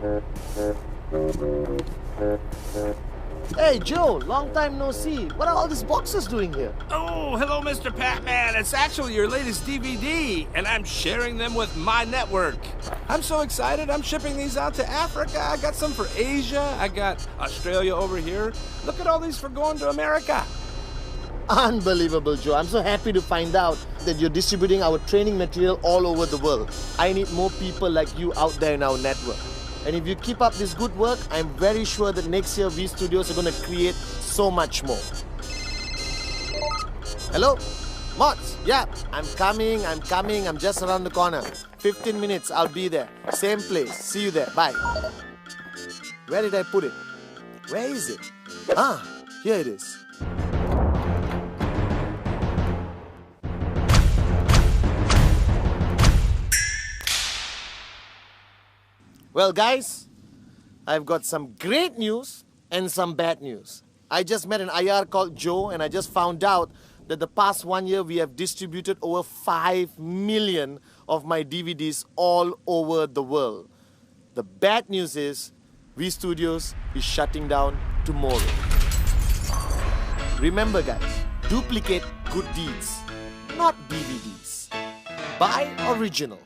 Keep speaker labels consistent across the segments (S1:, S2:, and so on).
S1: Hey Joe, long time no see. What are all these boxes doing here?
S2: Oh, hello, Mr. Pac-Man. It's actually your latest DVD, and I'm sharing them with my network. I'm so excited. I'm shipping these out to Africa. I got some for Asia. I got Australia over here. Look at all these for going to America.
S1: Unbelievable, Joe. I'm so happy to find out that you're distributing our training material all over the world. I need more people like you out there in our network. And if you keep up this good work, I'm very sure that next year V Studios are going to create so much more. Hello? Mods? Yeah, I'm coming. I'm just around the corner. 15 minutes, I'll be there. Same place. See you there. Bye. Where did I put it? Where is it? Ah, here it is. Well, guys, I've got some great news and some bad news. I just met an IR called Joe, and I just found out that the past 1 year we have distributed over 5 million of my DVDs all over the world. The bad news is V Studios is shutting down tomorrow. Remember, guys, duplicate good deeds, not DVDs. Buy original.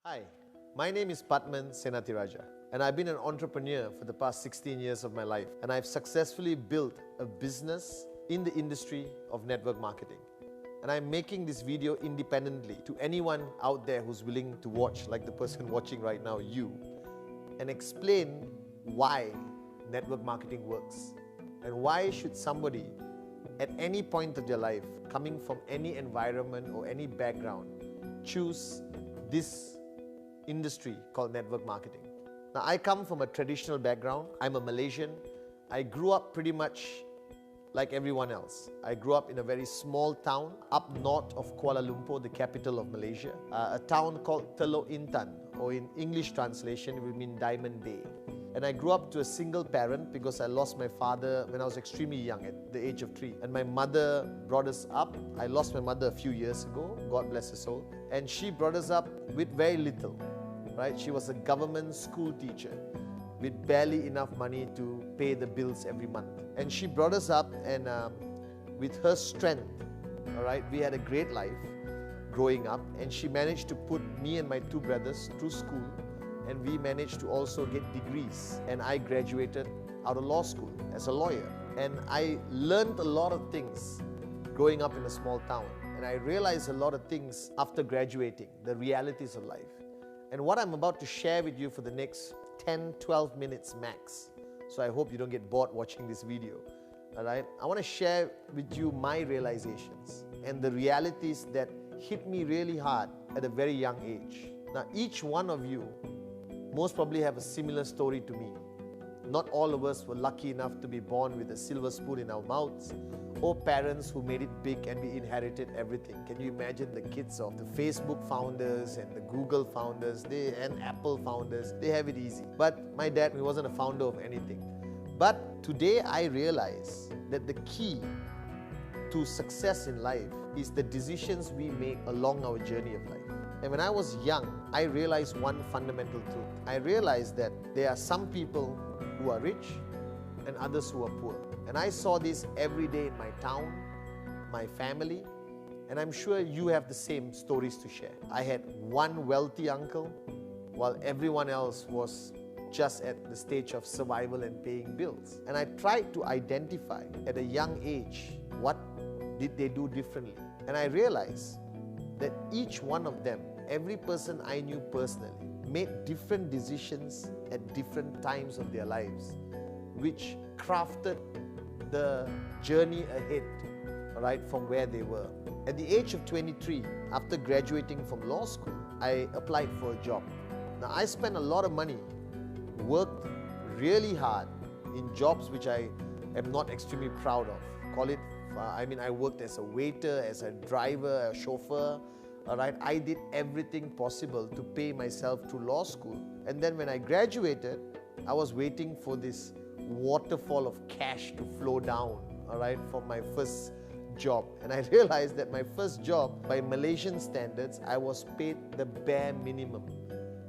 S1: Hi, my name is Padman Senathirajah, and I've been an entrepreneur for the past 16 years of my life, and I've successfully built a business in the industry of network marketing. And I'm making this video independently to anyone out there who's willing to watch, like the person watching right now, you, and explain why network marketing works, and why should somebody at any point of their life, coming from any environment or any background, choose this industry called network marketing. Now, I come from a traditional background. I'm a Malaysian. I grew up pretty much like everyone else. I grew up in a very small town up north of Kuala Lumpur, the capital of Malaysia, a town called Teluk Intan, or in English translation, it would mean Diamond Bay. And I grew up to a single parent because I lost my father when I was extremely young, at the age of 3. And my mother brought us up. I lost my mother a few years ago, God bless her soul. And she brought us up with very little, right? She was a government school teacher with barely enough money to pay the bills every month. And she brought us up, and with her strength, all right, we had a great life growing up. And she managed to put me and my 2 brothers through school, and we managed to also get degrees. And I graduated out of law school as a lawyer. And I learned a lot of things growing up in a small town. And I realized a lot of things after graduating, the realities of life. And what I'm about to share with you for the next 10, 12 minutes max. So I hope you don't get bored watching this video. All right? I want to share with you my realizations and the realities that hit me really hard at a very young age. Now, each one of you most probably have a similar story to me. Not all of us were lucky enough to be born with a silver spoon in our mouths, or parents who made it big and we inherited everything. Can you imagine the kids of the Facebook founders and the Google founders and Apple founders? They have it easy. But my dad, he wasn't a founder of anything. But today I realize that the key to success in life is the decisions we make along our journey of life. And when I was young, I realized one fundamental truth. I realized that there are some people who are rich and others who are poor. And I saw this every day in my town, my family, and I'm sure you have the same stories to share. I had one wealthy uncle, while everyone else was just at the stage of survival and paying bills. And I tried to identify at a young age what did they do differently. And I realized that each one of them, every person I knew personally, made different decisions at different times of their lives, which crafted the journey ahead, right, from where they were. At the age of 23, after graduating from law school, I applied for a job. Now, I spent a lot of money, worked really hard, in jobs which I am not extremely proud of. Call it, I worked as a waiter, as a driver, a chauffeur. All right, I did everything possible to pay myself to law school. And then when I graduated, I was waiting for this waterfall of cash to flow down, all right, for my first job. And I realized that my first job, by Malaysian standards, I was paid the bare minimum.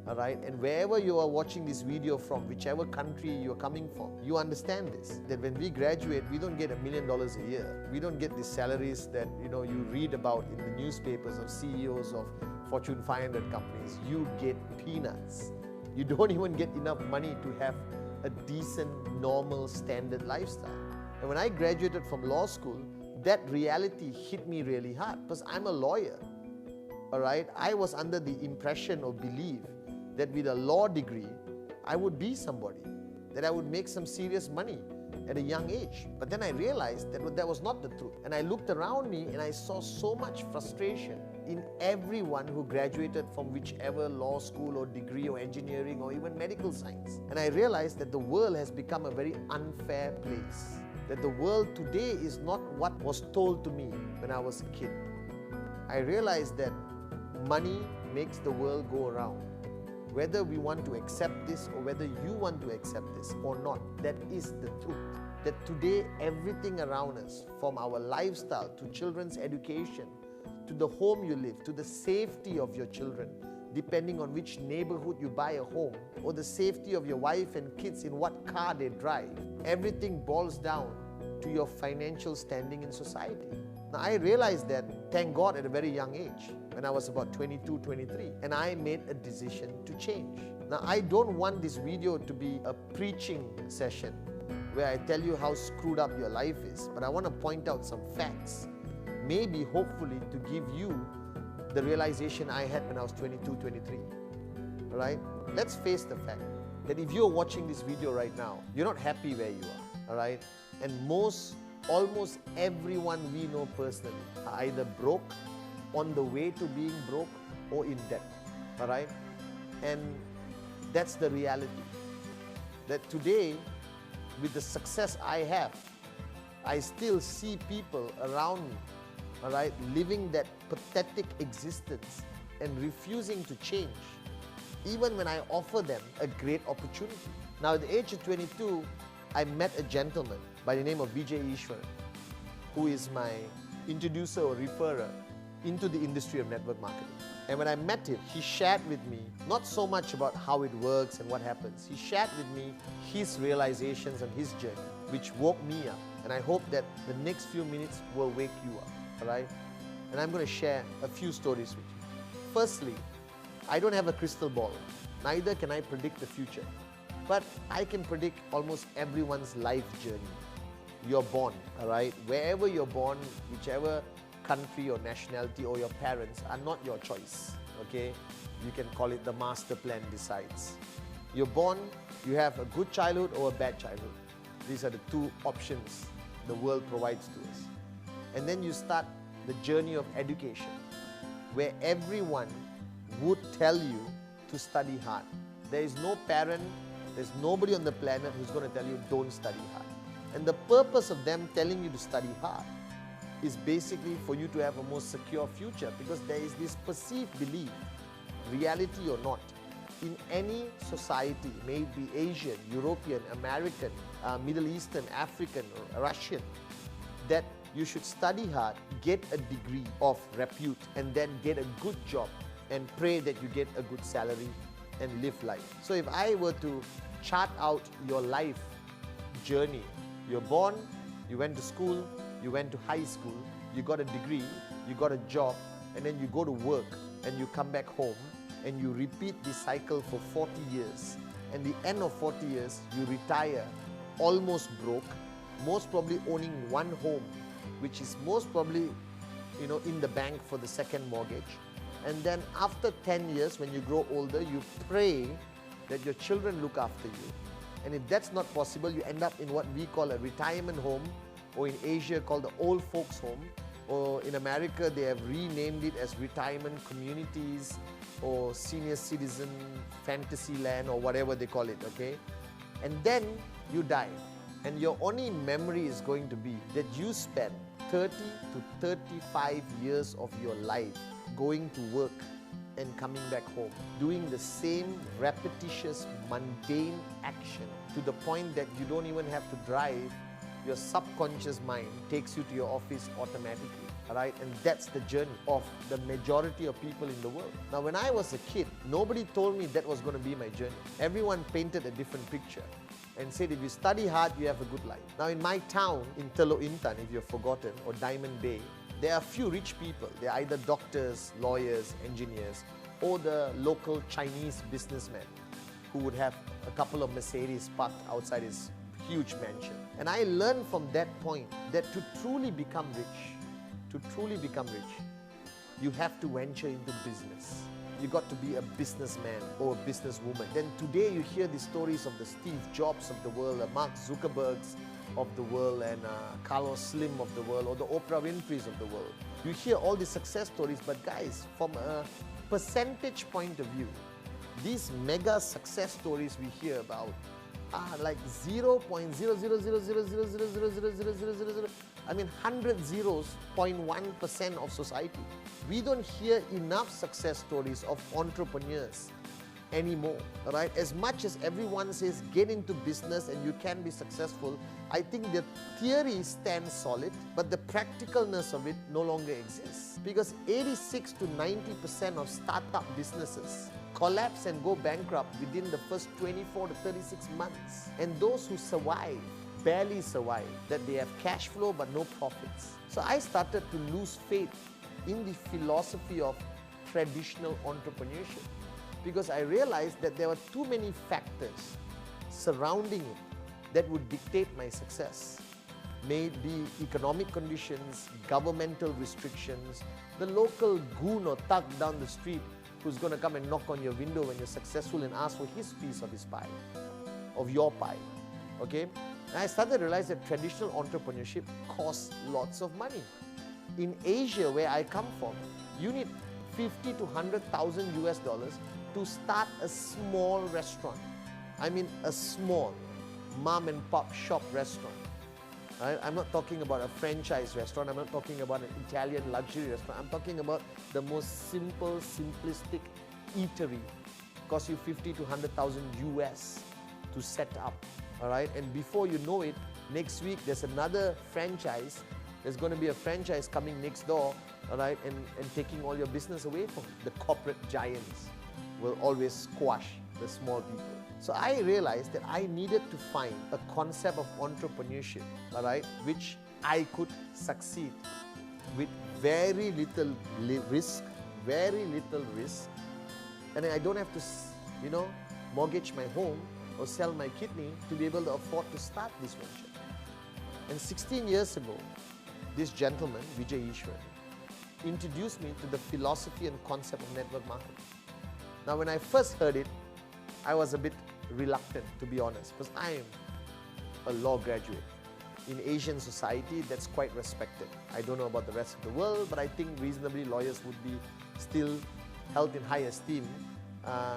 S1: All right, and wherever you are watching this video from, whichever country you're coming from, you understand this, that when we graduate, we don't get $1 million a year. We don't get the salaries that you read about in the newspapers of CEOs of Fortune 500 companies. You get peanuts. You don't even get enough money to have a decent, normal, standard lifestyle. And when I graduated from law school, that reality hit me really hard because I'm a lawyer. All right, I was under the impression or belief that with a law degree, I would be somebody, that I would make some serious money at a young age. But then I realized that that was not the truth. And I looked around me and I saw so much frustration in everyone who graduated from whichever law school or degree or engineering or even medical science. And I realized that the world has become a very unfair place. That the world today is not what was told to me when I was a kid. I realized that money makes the world go around. Whether we want to accept this or whether you want to accept this or not, that is the truth. That today everything around us, from our lifestyle to children's education, to the home you live, to the safety of your children, depending on which neighborhood you buy a home, or the safety of your wife and kids in what car they drive, everything boils down to your financial standing in society. Now I realized that, thank God, at a very young age, when I was about 22, 23, and I made a decision to change. Now I don't want this video to be a preaching session where I tell you how screwed up your life is, but I want to point out some facts, maybe hopefully to give you the realization I had when I was 22, 23. All right? Let's face the fact that if you're watching this video right now, you're not happy where you are. All right? And almost everyone we know personally are either broke, on the way to being broke, or in debt. All right? And that's the reality. That today, with the success I have, I still see people around me, all right, living that pathetic existence and refusing to change, even when I offer them a great opportunity. Now, at the age of 22, I met a gentleman by the name of Vijay Ishwaran, who is my introducer or referrer into the industry of network marketing. And when I met him, he shared with me not so much about how it works and what happens. He shared with me his realizations and his journey, which woke me up. And I hope that the next few minutes will wake you up, all right? And I'm going to share a few stories with you. Firstly, I don't have a crystal ball. Neither can I predict the future. But I can predict almost everyone's life journey. You're born, all right? Wherever you're born, whichever country or nationality or your parents are not your choice, okay? You can call it the master plan decides. You're born, you have a good childhood or a bad childhood. These are the two options the world provides to us. And then you start the journey of education, where everyone would tell you to study hard. There is no parent, there's nobody on the planet who's going to tell you don't study hard. And the purpose of them telling you to study hard is basically for you to have a more secure future, because there is this perceived belief, reality or not, in any society, may it be Asian, European, American, Middle Eastern, African, or Russian, that you should study hard, get a degree of repute, and then get a good job and pray that you get a good salary and live life. So if I were to chart out your life journey, you're born, you went to school, you went to high school, you got a degree, you got a job, and then you go to work and you come back home and you repeat this cycle for 40 years. And the end of 40 years, you retire almost broke, most probably owning one home, which is most probably, in the bank for the second mortgage. And then after 10 years, when you grow older, you pray that your children look after you. And if that's not possible, you end up in what we call a retirement home, or in Asia called the old folks home, or in America they have renamed it as retirement communities or senior citizen fantasy land or whatever they call it, okay? And then you die. And your only memory is going to be that you spent 30 to 35 years of your life going to work and coming back home, doing the same repetitious, mundane action to the point that you don't even have to drive. Your subconscious mind takes you to your office automatically. Right? And that's the journey of the majority of people in the world. Now, when I was a kid, nobody told me that was going to be my journey. Everyone painted a different picture and said, if you study hard, you have a good life. Now, in my town, in Teluk Intan, if you've forgotten, or Diamond Bay, there are few rich people. They're either doctors, lawyers, engineers, or the local Chinese businessman who would have a couple of Mercedes parked outside his huge mansion. And I learned from that point that to truly become rich, you have to venture into business. You got to be a businessman or a businesswoman. Then today you hear the stories of the Steve Jobs of the world, the Mark Zuckerbergs of the world, and Carlos Slim of the world, or the Oprah Winfreys of the world. You hear all these success stories, but guys, from a percentage point of view, these mega success stories we hear about are like 0.0000000000000. I mean, 100 zeros, 0.1% of society. We don't hear enough success stories of entrepreneurs anymore, right? As much as everyone says get into business and you can be successful, I think the theory stands solid, but the practicalness of it no longer exists. Because 86 to 90% of startup businesses collapse and go bankrupt within the first 24 to 36 months. And those who survive barely survive, that they have cash flow but no profits. So I started to lose faith in the philosophy of traditional entrepreneurship, because I realized that there were too many factors surrounding it that would dictate my success. May it be economic conditions, governmental restrictions, the local goon or thug down the street who's going to come and knock on your window when you're successful and ask for his piece of his pie, of your pie, okay? And I started to realize that traditional entrepreneurship costs lots of money. In Asia, where I come from, you need 50 to 100,000 US dollars to start a small restaurant. I mean a small mom and pop shop restaurant. Right? I'm not talking about a franchise restaurant, I'm not talking about an Italian luxury restaurant, I'm talking about the most simple, simplistic eatery. Costs you 50 to 100,000 US to set up. All right? And before you know it, next week there's another franchise. There's going to be a franchise coming next door, all right, and taking all your business away from you. The corporate giants will always squash the small people. So I realized that I needed to find a concept of entrepreneurship, all right, which I could succeed with very little risk, and I don't have to, mortgage my home or sell my kidney to be able to afford to start this venture. And 16 years ago, this gentleman, Vijay Ishwaran, introduced me to the philosophy and concept of network marketing. Now, when I first heard it, I was a bit reluctant, to be honest, because I am a law graduate. In Asian society, that's quite respected. I don't know about the rest of the world, but I think reasonably lawyers would be still held in high esteem.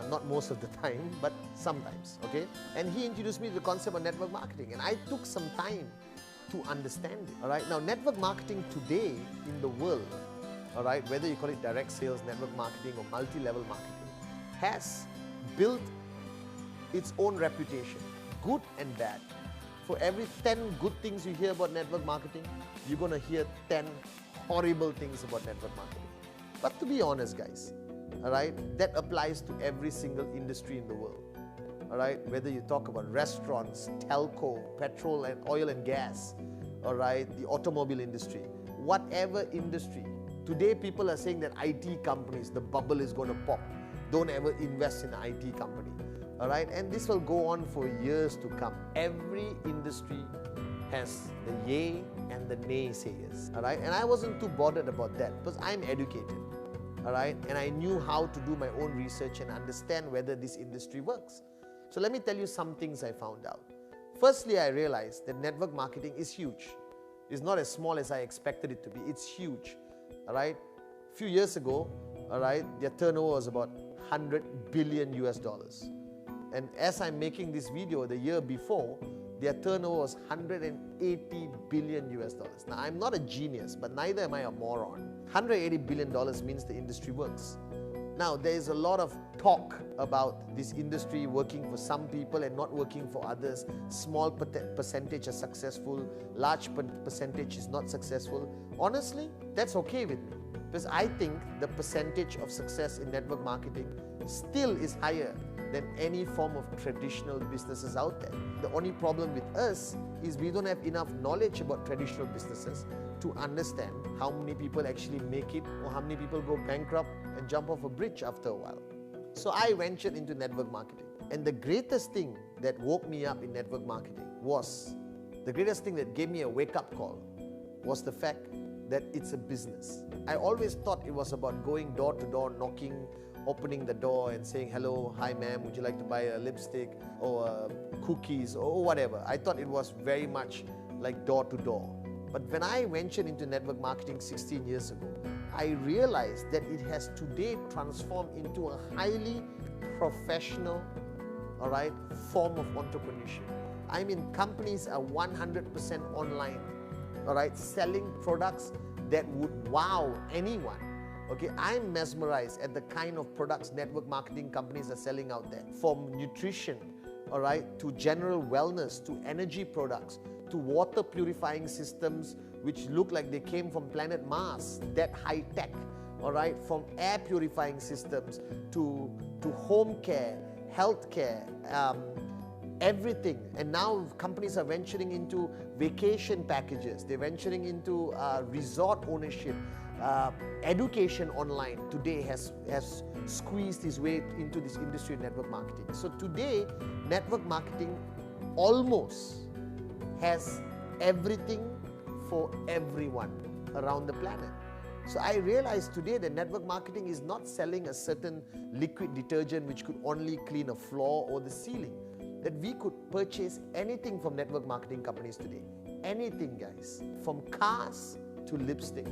S1: Not most of the time, but sometimes, okay? And he introduced me to the concept of network marketing, and I took some time to understand it, all right? Now, network marketing today in the world, all right, whether you call it direct sales, network marketing, or multi-level marketing, has built its own reputation, good and bad. For every 10 good things you hear about network marketing, you're going to hear 10 horrible things about network marketing. But to be honest, guys, all right, that applies to every single industry in the world. All right, whether you talk about restaurants, telco, petrol and oil and gas, all right, the automobile industry, whatever industry. Today, people are saying that IT companies, the bubble is going to pop. Don't ever invest in an IT company, all right? And this will go on for years to come. Every industry has the yay and the naysayers, all right? And I wasn't too bothered about that because I'm educated, all right? And I knew how to do my own research and understand whether this industry works. So let me tell you some things I found out. Firstly, I realized that network marketing is huge. It's not as small as I expected it to be. It's huge, all right? A few years ago, all right, their turnover was about 100 billion US dollars. And as I'm making this video, the year before, their turnover was 180 billion US dollars. Now, I'm not a genius, but neither am I a moron. 180 billion dollars means the industry works. Now, there is a lot of talk about this industry working for some people and not working for others. Small percentage are successful, large percentage is not successful. Honestly, that's okay with me, because I think the percentage of success in network marketing still is higher than any form of traditional businesses out there. The only problem with us is we don't have enough knowledge about traditional businesses to understand how many people actually make it or how many people go bankrupt and jump off a bridge after a while. So I ventured into network marketing. And the greatest thing that woke me up in network marketing was, the greatest thing that gave me a wake-up call was the fact that it's a business. I always thought it was about going door to door, knocking, opening the door and saying, hello, hi ma'am, would you like to buy a lipstick or cookies or whatever. I thought it was very much like door to door. But when I ventured into network marketing 16 years ago, I realized that it has today transformed into a highly professional, form of entrepreneurship. I mean, companies are 100% online, selling products that would wow anyone. Okay, I'm mesmerized at the kind of products network marketing companies are selling out there. From nutrition, to general wellness, to energy products, to water purifying systems which look like they came from planet Mars, that high tech, from air purifying systems to home care, health care, everything. And now companies are venturing into vacation packages, they're venturing into resort ownership. Education online today has squeezed its way into this industry of network marketing. So today, network marketing almost has everything for everyone around the planet. So I realized today that network marketing is not selling a certain liquid detergent which could only clean a floor or the ceiling. That we could purchase anything from network marketing companies today. Anything, guys. From cars to lipstick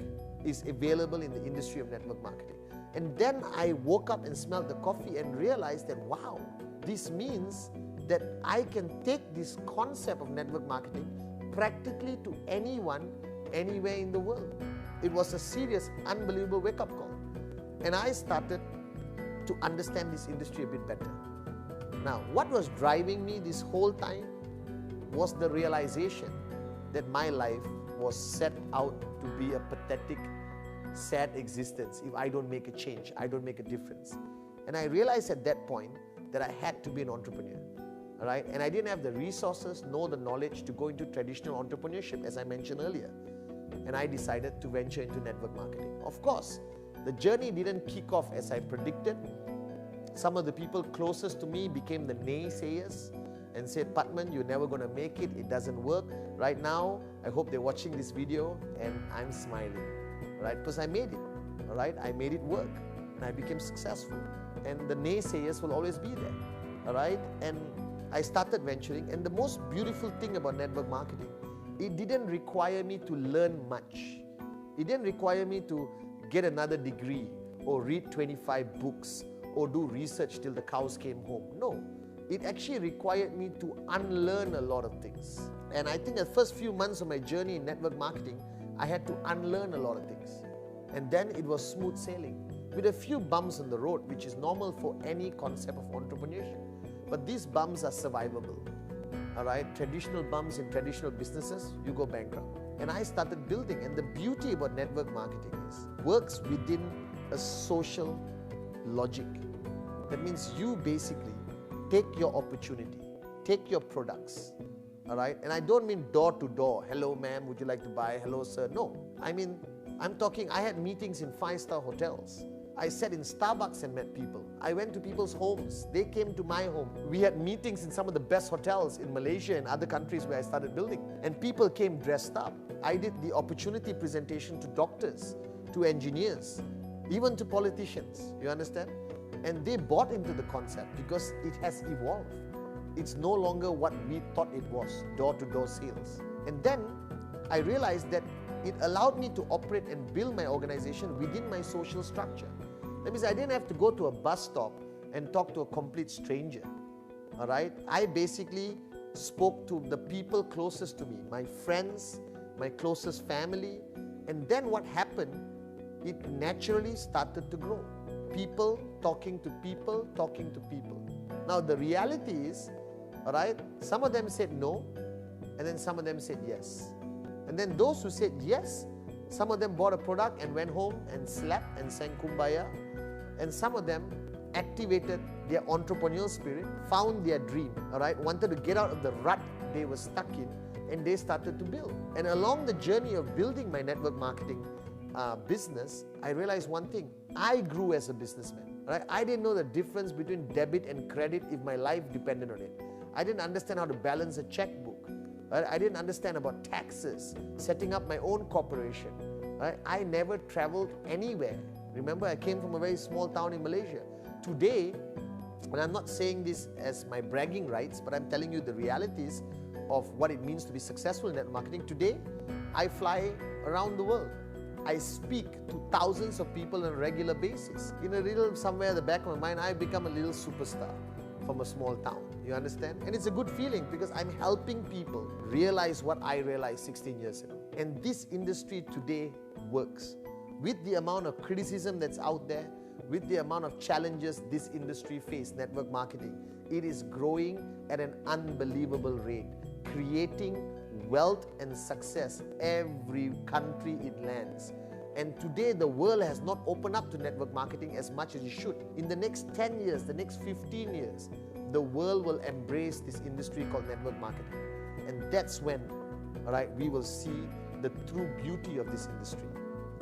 S1: is available in the industry of network marketing. And then I woke up and smelled the coffee and realized that, wow, this means that I can take this concept of network marketing practically to anyone, anywhere in the world. It was a serious, unbelievable wake-up call. And I started to understand this industry a bit better. Now, what was driving me this whole time was the realization that my life was set out to be a pathetic, sad existence if I don't make a change, I don't make a difference. And I realized at that point that I had to be an entrepreneur. And I didn't have the resources nor the knowledge to go into traditional entrepreneurship, as I mentioned earlier. And I decided to venture into network marketing. Of course, the journey didn't kick off as I predicted. Some of the people closest to me became the naysayers and said, Patman, you're never going to make it, it doesn't work. Right now, I hope they're watching this video and I'm smiling, because I made it, I made it work and I became successful. And the naysayers will always be there, And I started venturing, and the most beautiful thing about network marketing, it didn't require me to learn much. It didn't require me to get another degree or read 25 books or do research till the cows came home. No, it actually required me to unlearn a lot of things. And I think the first few months of my journey in network marketing, I had to unlearn a lot of things. And then it was smooth sailing with a few bumps on the road, which is normal for any concept of entrepreneurship. But these bumps are survivable. Traditional bumps in traditional businesses, you go bankrupt. And I started building, and the beauty about network marketing is works within a social logic. That means you basically take your opportunity, take your products, and I don't mean door to door, hello ma'am, would you like to buy, hello sir, no. I mean, I'm talking, I had meetings in 5-star hotels. I sat in Starbucks and met people. I went to people's homes. They came to my home. We had meetings in some of the best hotels in Malaysia and other countries where I started building. And people came dressed up. I did the opportunity presentation to doctors, to engineers, even to politicians, you understand? And they bought into the concept because it has evolved. It's no longer what we thought it was, door-to-door sales. And then I realized that it allowed me to operate and build my organization within my social structure. That means I didn't have to go to a bus stop and talk to a complete stranger. I basically spoke to the people closest to me, my friends, my closest family, and then what happened, it naturally started to grow. People talking to people, talking to people. Now the reality is, all right, some of them said no, and then some of them said yes. And then those who said yes, some of them bought a product and went home and slept and sang Kumbaya. And some of them activated their entrepreneurial spirit, found their dream, all right, wanted to get out of the rut they were stuck in, and they started to build. And along the journey of building my network marketing business, I realized one thing. I grew as a businessman, right? I didn't know the difference between debit and credit if my life depended on it. I didn't understand how to balance a checkbook. Right? I didn't understand about taxes, setting up my own corporation. Right? I never traveled anywhere. Remember, I came from a very small town in Malaysia. Today, and I'm not saying this as my bragging rights, but I'm telling you the realities of what it means to be successful in network marketing. Today, I fly around the world. I speak to thousands of people on a regular basis. In a little, somewhere at the back of my mind, I've become a little superstar from a small town. You understand? And it's a good feeling because I'm helping people realize what I realized 16 years ago. And this industry today works. With the amount of criticism that's out there, with the amount of challenges this industry faces, network marketing, it is growing at an unbelievable rate, creating wealth and success every country it lands. And today the world has not opened up to network marketing as much as it should. In the next 10 years, the next 15 years, the world will embrace this industry called network marketing. And that's when, all right, we will see the true beauty of this industry.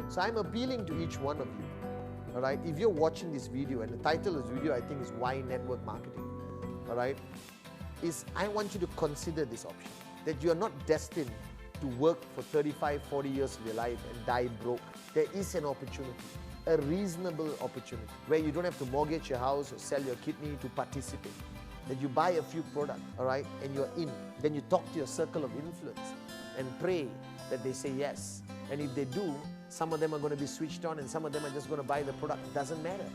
S1: So I'm appealing to each one of you, all right, if you're watching this video, and the title of this video I think is Why Network Marketing, all right, is I want you to consider this option, that you are not destined to work for 35, 40 years of your life and die broke. There is an opportunity, a reasonable opportunity, where you don't have to mortgage your house or sell your kidney to participate. That you buy a few products, all right, and you're in. Then you talk to your circle of influence and pray that they say yes. And if they do, some of them are going to be switched on and some of them are just going to buy the product. It doesn't matter.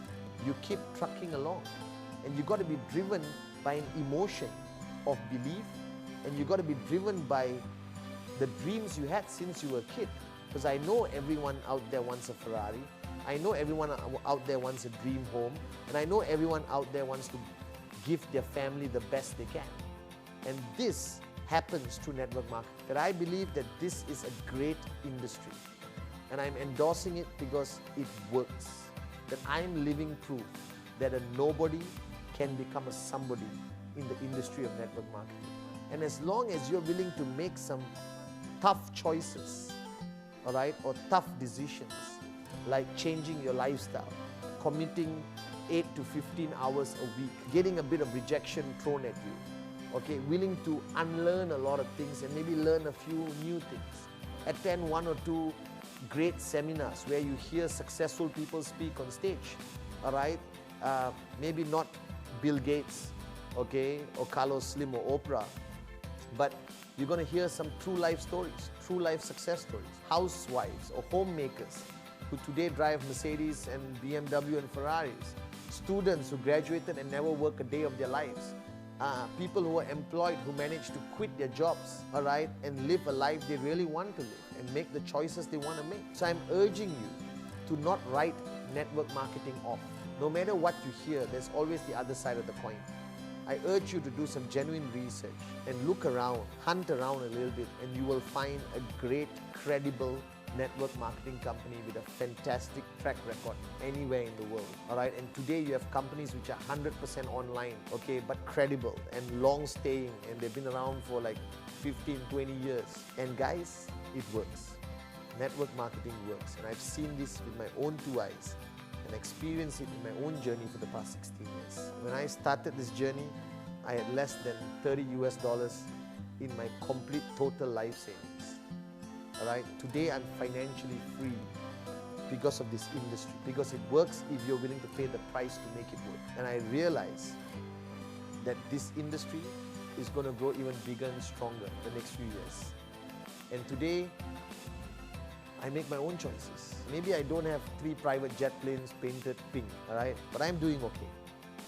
S1: You keep trucking along. And you've got to be driven by an emotion of belief, and you've got to be driven by the dreams you had since you were a kid. Because I know everyone out there wants a Ferrari. I know everyone out there wants a dream home. And I know everyone out there wants to give their family the best they can. And this happens through network marketing. That I believe that this is a great industry. And I'm endorsing it because it works. That I'm living proof that a nobody can become a somebody in the industry of network marketing. And as long as you're willing to make some tough choices, all right, or tough decisions, like changing your lifestyle, committing 8 to 15 hours a week, getting a bit of rejection thrown at you, okay, willing to unlearn a lot of things and maybe learn a few new things, attend 1 or 2 great seminars where you hear successful people speak on stage, all right, maybe not Bill Gates, okay, or Carlos Slim or Oprah, but you're going to hear some true life stories, true life success stories, housewives or homemakers who today drive Mercedes and BMW and Ferraris, students who graduated and never work a day of their lives, people who are employed who manage to quit their jobs, all right, and live a life they really want to live and make the choices they want to make. So I'm urging you to not write network marketing off. No matter what you hear, there's always the other side of the coin. I urge you to do some genuine research and look around, hunt around a little bit, and you will find a great, credible network marketing company with a fantastic track record anywhere in the world, all right? And today you have companies which are 100% online, okay, but credible and long-staying, and they've been around for like 15, 20 years. And guys, it works. Network marketing works, and I've seen this with my own 2 eyes and experienced it in my own journey for the past 16 years. When I started this journey, I had less than $30 US in my complete total life savings. All right, today I'm financially free because of this industry, because it works if you're willing to pay the price to make it work. And I realize that this industry is going to grow even bigger and stronger the next few years. And today, I make my own choices. Maybe I don't have 3 private jet planes painted pink, all right? But I'm doing okay.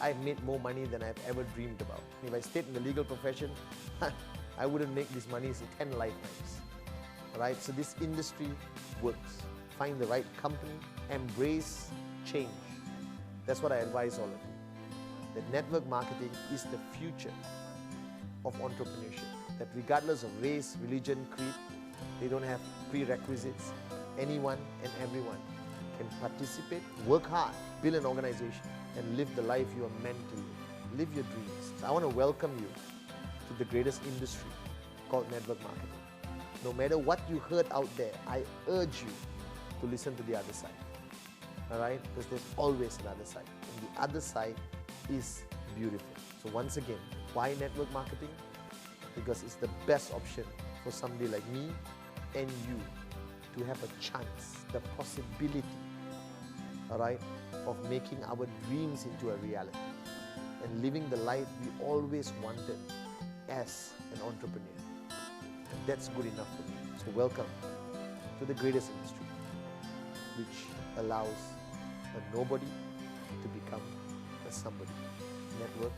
S1: I've made more money than I've ever dreamed about. If I stayed in the legal profession, I wouldn't make these monies in 10 lifetimes. All right, so this industry works. Find the right company, embrace change. That's what I advise all of you. That network marketing is the future of entrepreneurship. That regardless of race, religion, creed, they don't have prerequisites. Anyone and everyone can participate, work hard, build an organization, and live the life you are meant to live. Live your dreams. So I want to welcome you to the greatest industry called network marketing. No matter what you heard out there, I urge you to listen to the other side. All right? Because there's always another side. And the other side is beautiful. So once again, why network marketing? Because it's the best option for somebody like me and you to have a chance, the possibility, all right, of making our dreams into a reality and living the life we always wanted as an entrepreneur. And that's good enough for me. So welcome to the greatest industry, which allows a nobody to become a somebody. Network